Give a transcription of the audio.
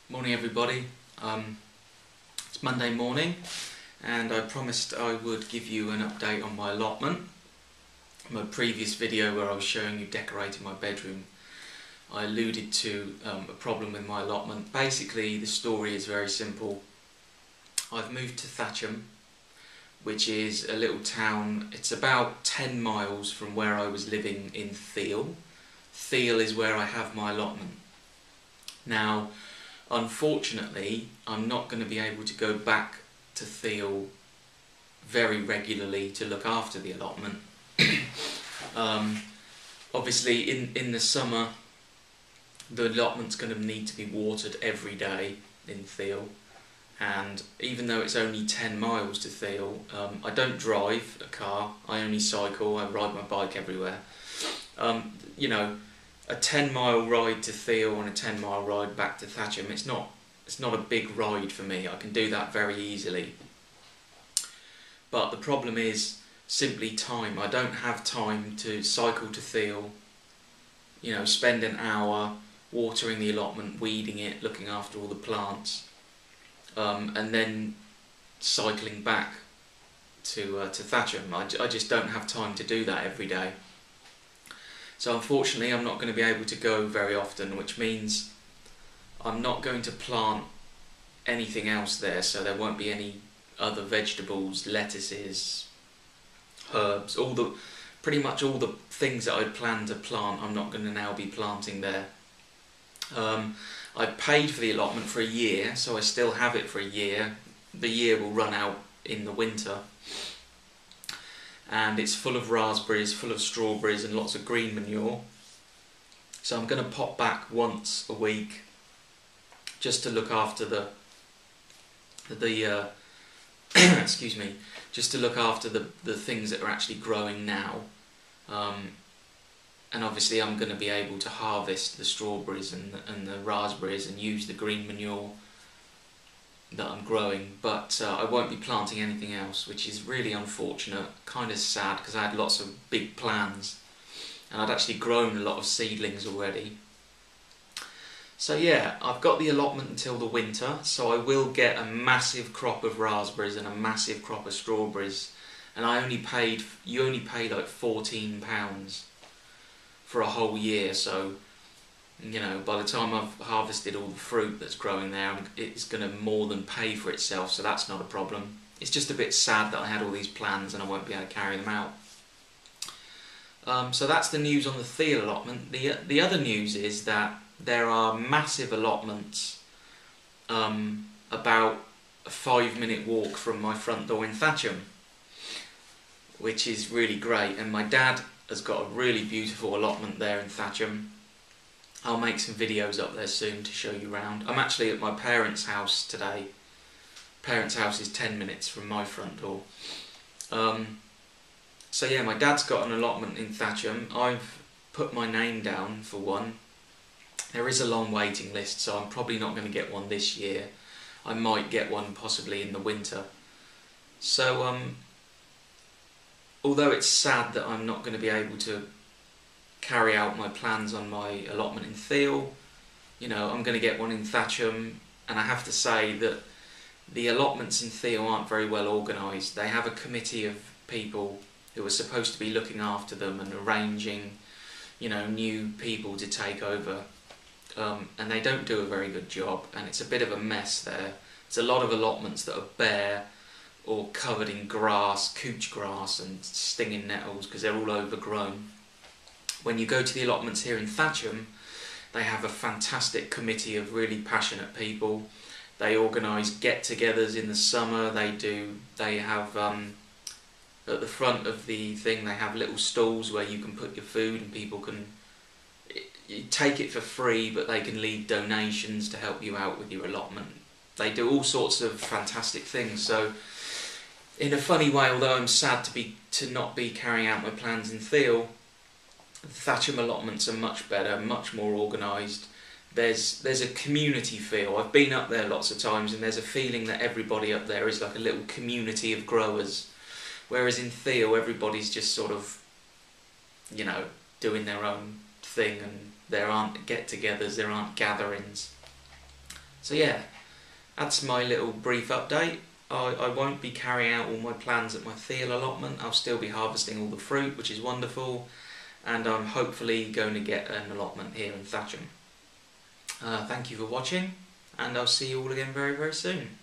Morning everybody. It's Monday morning and I promised I would give you an update on my allotment. In my previous video where I was showing you decorating my bedroom, I alluded to a problem with my allotment. Basically the story is very simple. I've moved to Thatcham, which is a little town. It's about 10 miles from where I was living in Theale. Theale is where I have my allotment. Now, unfortunately, I'm not going to be able to go back to Theale very regularly to look after the allotment. Obviously, in the summer, the allotment's going to need to be watered every day in Theale. And even though it's only 10 miles to Theale, I don't drive a car, I only cycle, I ride my bike everywhere. You know, a 10-mile ride to Theale and a 10-mile ride back to Thatcham, it's not a big ride for me. I can do that very easily. But the problem is simply time. I don't have time to cycle to Theale, you know, spend an hour watering the allotment, weeding it, looking after all the plants, and then cycling back to Thatcham. I just don't have time to do that every day. So unfortunately I'm not going to be able to go very often, which means I'm not going to plant anything else there, so there won't be any other vegetables, lettuces, herbs, pretty much all the things that I'd planned to plant I'm not going to now be planting there. I paid for the allotment for a year, so I still have it for a year. The year will run out in the winter. And it's full of raspberries, full of strawberries and lots of green manure. So I'm going to pop back once a week just to look after the excuse me, just to look after the things that are actually growing now. And obviously I'm going to be able to harvest the strawberries and the raspberries and use the green manure that I'm growing, but I won't be planting anything else, which is really unfortunate, kind of sad, because I had lots of big plans and I'd actually grown a lot of seedlings already. So yeah, I've got the allotment until the winter, so I will get a massive crop of raspberries and a massive crop of strawberries, and you only pay like £14 for a whole year, so you know, by the time I've harvested all the fruit that's growing there, it's going to more than pay for itself, so that's not a problem. It's just a bit sad that I had all these plans and I won't be able to carry them out. So that's the news on the Theale allotment. The other news is that there are massive allotments about a 5-minute walk from my front door in Thatcham, which is really great, and my dad has got a really beautiful allotment there in Thatcham. I'll make some videos up there soon to show you around. I'm actually at my parents' house today. Parents' house is 10 minutes from my front door. So yeah, my dad's got an allotment in Thatcham. I've put my name down for one. There is a long waiting list, so I'm probably not going to get one this year. I might get one possibly in the winter. So although it's sad that I'm not going to be able to carry out my plans on my allotment in Theale, you know, I'm going to get one in Thatcham, and I have to say that the allotments in Theale aren't very well organised. They have a committee of people who are supposed to be looking after them and arranging, you know, new people to take over, and they don't do a very good job, and it's a bit of a mess there. There's a lot of allotments that are bare or covered in grass, couch grass and stinging nettles because they're all overgrown. When you go to the allotments here in Thatcham, they have a fantastic committee of really passionate people. They organise get-togethers in the summer. They have at the front of the thing they have little stalls where you can put your food and people can take it for free, but they can leave donations to help you out with your allotment. They do all sorts of fantastic things. So in a funny way, although I'm sad to not be carrying out my plans in Theale, the Thatcham allotments are much better, much more organised. There's a community feel. I've been up there lots of times and there's a feeling that everybody up there is like a little community of growers. Whereas in Theale everybody's just sort of, you know, doing their own thing and there aren't get-togethers, there aren't gatherings. So yeah, that's my little brief update. I won't be carrying out all my plans at my Theale allotment. I'll still be harvesting all the fruit, which is wonderful, and I'm hopefully going to get an allotment here in Thatcham. Thank you for watching, and I'll see you all again very, very soon.